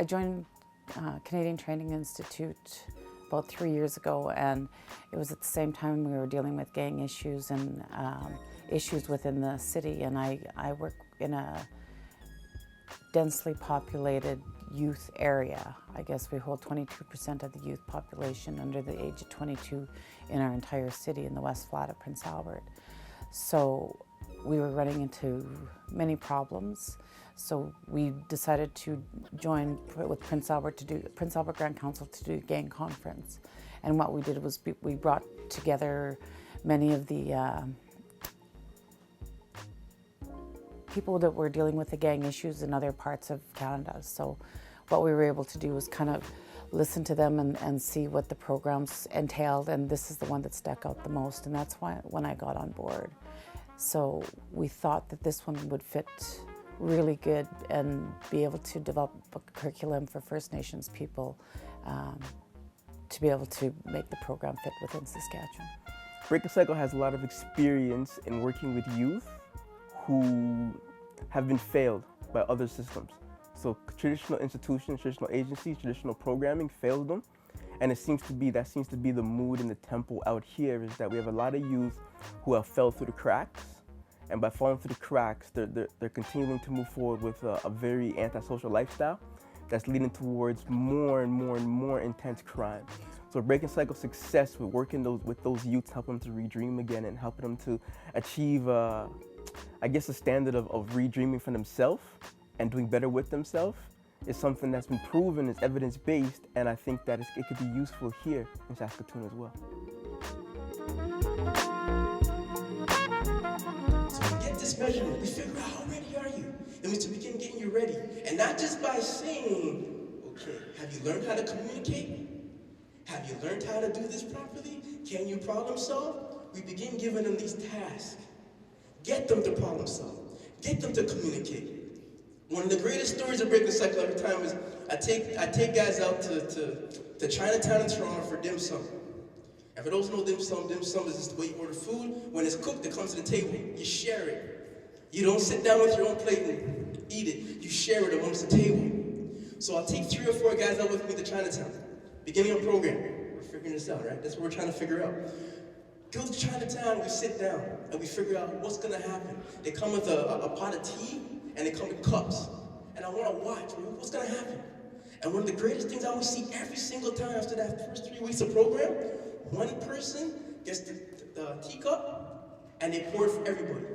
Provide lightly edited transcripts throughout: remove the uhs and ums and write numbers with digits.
I joined Canadian Training Institute about 3 years ago, and it was at the same time we were dealing with gang issues and issues within the city. And I work in a densely populated youth area. I guess we hold 22% of the youth population under the age of 22 in our entire city in the West Flat of Prince Albert. So we were running into many problems. So we decided to join with Prince Albert Grand Council to do a gang conference. And what we did was we brought together many of the people that were dealing with the gang issues in other parts of Canada. So what we were able to do was kind of listen to them and see what the programs entailed, and this is the one that stuck out the most, and that's why when I got on board. So we thought that this one would fit really good and be able to develop a curriculum for First Nations people to be able to make the program fit within Saskatchewan. Break the Cycle has a lot of experience in working with youth who have been failed by other systems. So traditional institutions, traditional agencies, traditional programming failed them. And that seems to be the mood and the tempo out here, is that we have a lot of youth who have fell through the cracks. And by falling through the cracks, they're continuing to move forward with a very antisocial lifestyle that's leading towards more and more and more intense crime. So Breaking Cycle success with working with those youths, helping them to redream again and helping them to achieve, I guess, a standard of redreaming for themselves and doing better with themselves is something that's been proven, is evidence-based, and I think that it could be useful here in Saskatoon as well. So we get this measurement, we figure out how ready are you? And we begin getting you ready. And not just by saying, okay, have you learned how to communicate? Have you learned how to do this properly? Can you problem solve? We begin giving them these tasks. Get them to problem solve. Get them to communicate. One of the greatest stories of Breaking the Cycle every time is I take guys out to Chinatown in Toronto for dim sum. And for those who know dim sum is just the way you order food. When it's cooked, it comes to the table. You share it. You don't sit down with your own plate and eat it. You share it amongst the table. So I'll take 3 or 4 guys out with me to Chinatown. Beginning of program. We're figuring this out, right? That's what we're trying to figure out. Go to Chinatown, we sit down, and we figure out what's gonna happen. They come with a pot of tea, and they come with cups. And I wanna watch, what's gonna happen? And one of the greatest things I always see every single time after that first 3 weeks of program, one person gets the teacup, and they pour it for everybody.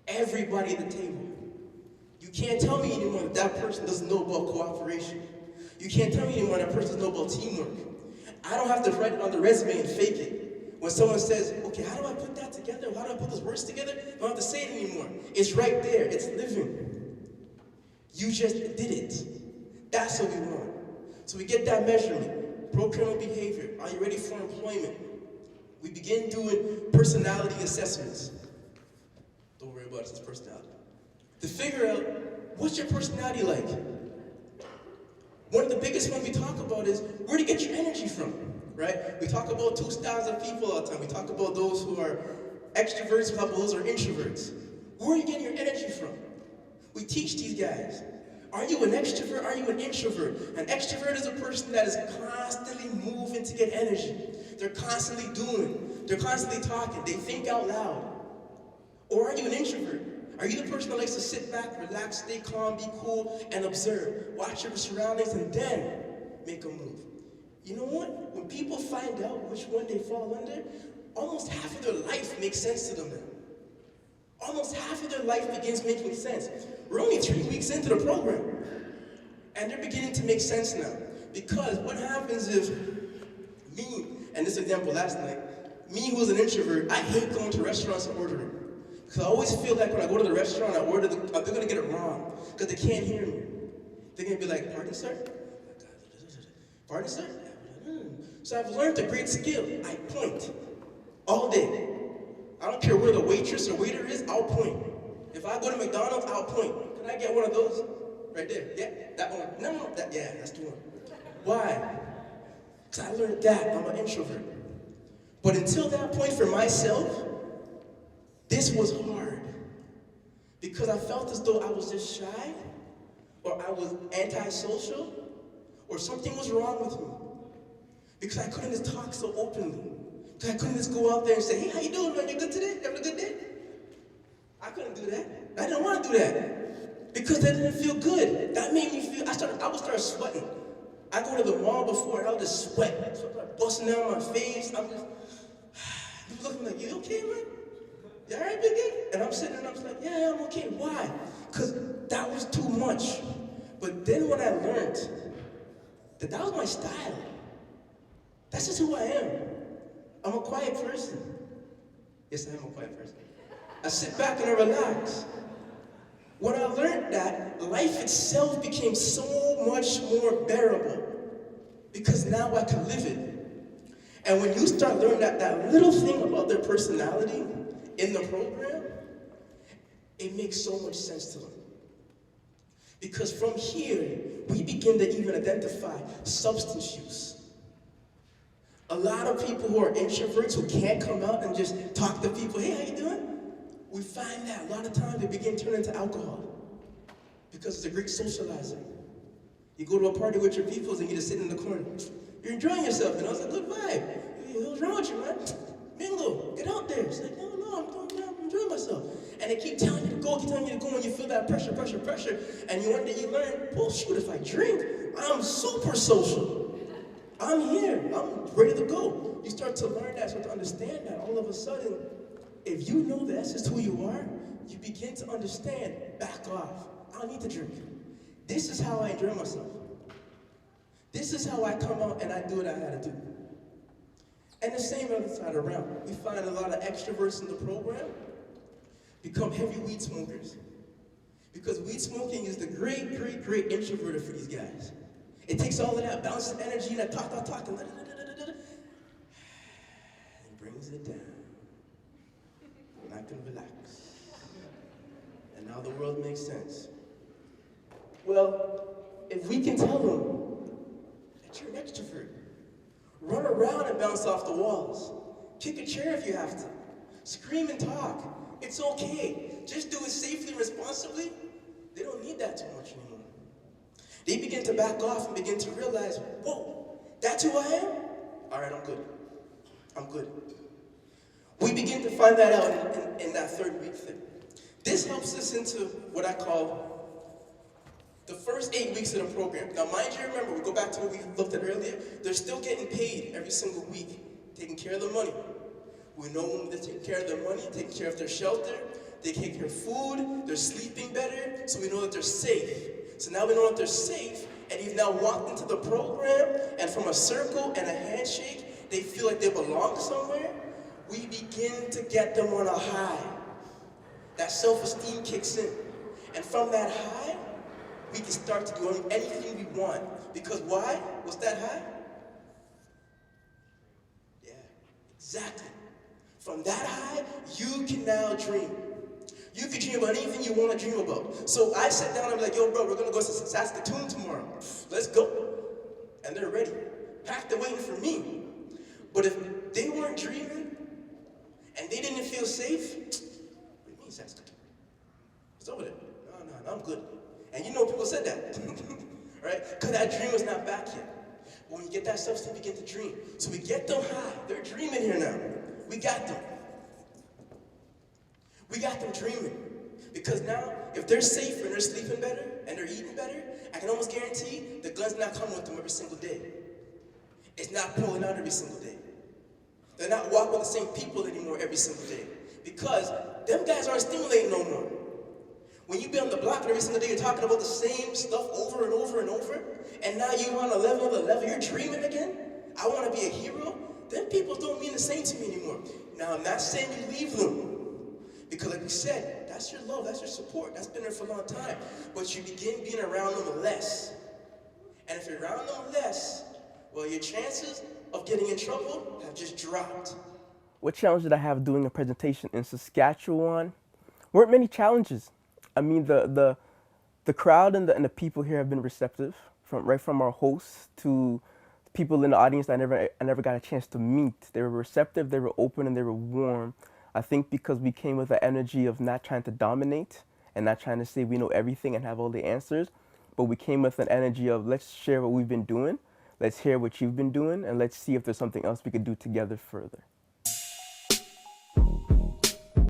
Everybody at the table. You can't tell me anymore that person doesn't know about cooperation. You can't tell me anymore that person doesn't know about teamwork. I don't have to write it on the resume and fake it. When someone says, okay, how do I put that together? How do I put those words together? I don't have to say it anymore. It's right there, it's living. You just did it. That's what we want. So we get that measurement. Pro-criminal behavior. Are you ready for employment? We begin doing personality assessments. Don't worry about it, it's personality. To figure out, what's your personality like? One of the biggest ones we talk about is where to get your energy from, right? We talk about 2 styles of people all the time. We talk about those who are extroverts, we talk about those who are introverts. Where are you getting your energy from? We teach these guys. Are you an extrovert? Are you an introvert? An extrovert is a person that is constantly moving to get energy. They're constantly doing. They're constantly talking. They think out loud. Or are you an introvert? Are you the person that likes to sit back, relax, stay calm, be cool, and observe? Watch your surroundings and then make a move. You know what? When people find out which one they fall under, almost half of their life makes sense to them now. Almost half of their life begins making sense. We're only 3 weeks into the program. And they're beginning to make sense now. Because what happens if me, and this example last night, me who was an introvert, I hate going to restaurants and ordering. Because I always feel like when I go to the restaurant, they're going to get it wrong. Because they can't hear me. They're going to be like, pardon, sir? Pardon, sir? So I've learned a great skill. I point all day. I don't care where the waitress or waiter is, I'll point. If I go to McDonald's, I'll point. Can I get one of those? Right there. Yeah, that one. No, yeah, that's the one. Why? Because I learned that. I'm an introvert. But until that point for myself, this was hard. Because I felt as though I was just shy, or I was antisocial, or something was wrong with me. Because I couldn't just talk so openly. Because I couldn't just go out there and say, hey, how you doing, man? You good today? You having a good day? I couldn't do that. I didn't want to do that. Because that didn't feel good. That made me feel, I would start sweating. I go to the mall before and I would just sweat. So I'm busting down my face. I'm just, people looking like, you okay, man? You all right, Biggie? And I'm sitting there and I'm just like, yeah, I'm okay. Why? Because that was too much. But then when I learned that that was my style, that's just who I am. I'm a quiet person. Yes, I am a quiet person. I sit back and I relax. When I learned that, life itself became so much more bearable because now I can live it. And when you start learning that little thing about their personality in the program, it makes so much sense to them. Because from here, we begin to even identify substance use. A lot of people who are introverts who can't come out and just talk to people, hey, how you doing? We find that a lot of times they begin to turn into alcohol because it's a great socializer. You go to a party with your peoples and you just sit in the corner. You're enjoying yourself, you know, it's a good vibe. What's wrong with you, man? Mingle, get out there. It's like, no, I'm enjoying myself. And they keep telling you to go, and you feel that pressure. And one day you learn, well, shoot, if I drink, I'm super social. I'm here, I'm ready to go. You start to learn that, start to understand that. All of a sudden, if you know that that's just who you are, you begin to understand, back off. I don't need to drink. This is how I enjoy myself. This is how I come out and I do what I gotta do. And the same other side around. We find a lot of extroverts in the program become heavy weed smokers. Because weed smoking is the great introverter for these guys. It takes all of that bouncing energy and that talk, and brings it down. And I can relax. And now the world makes sense. Well, if we can tell them that you're an extrovert, run around and bounce off the walls, kick a chair if you have to, scream and talk, it's okay. Just do it safely and responsibly. They don't need that too much anymore. They begin to back off and begin to realize, whoa, that's who I am? All right, I'm good. We begin to find that out in that third week thing. This helps us into what I call the first 8 weeks of the program. Now, mind you, remember, we go back to what we looked at earlier. They're still getting paid every single week, taking care of their money. We know when they're taking care of their money, taking care of their shelter, they take care of food, they're sleeping better, so we know that they're safe. So now we know that they're safe, and you've now walked into the program, and from a circle and a handshake, they feel like they belong somewhere. We begin to get them on a high. That self-esteem kicks in. And from that high, we can start to do anything we want. Because why? What's that high? Yeah, exactly. From that high, you can now dream. You can dream about anything you want to dream about. So I sat down and I'm like, yo, bro, we're going to go to Saskatchewan tomorrow. Let's go. And they're ready. Packed and waiting for me. But if they weren't dreaming and they didn't feel safe, what do you mean Saskatchewan? It's over there. No, I'm good. And you know people said that, right? Because that dream was not back yet. But when you get that substance, you begin to dream. So we get them high. They're dreaming here now. We got them. We got them dreaming. Because now, if they're safe and they're sleeping better and they're eating better, I can almost guarantee the gun's not coming with them every single day. It's not pulling out every single day. They're not walking with the same people anymore every single day. Because them guys aren't stimulating no more. When you be on the block every single day, you're talking about the same stuff over and over and over, and now you're on a level, you're dreaming again? I want to be a hero? Then people don't mean the same to me anymore. Now, I'm not saying you leave them. Because like we said, that's your love, that's your support, that's been there for a long time. But you begin being around them less. And if you're around them less, well, your chances of getting in trouble have just dropped. What challenge did I have doing a presentation in Saskatchewan? Weren't many challenges. I mean, the crowd and the people here have been receptive, from our hosts to people in the audience I never got a chance to meet. They were receptive, they were open, and they were warm. I think because we came with the energy of not trying to dominate and not trying to say we know everything and have all the answers, but we came with an energy of let's share what we've been doing, let's hear what you've been doing, and let's see if there's something else we could do together further.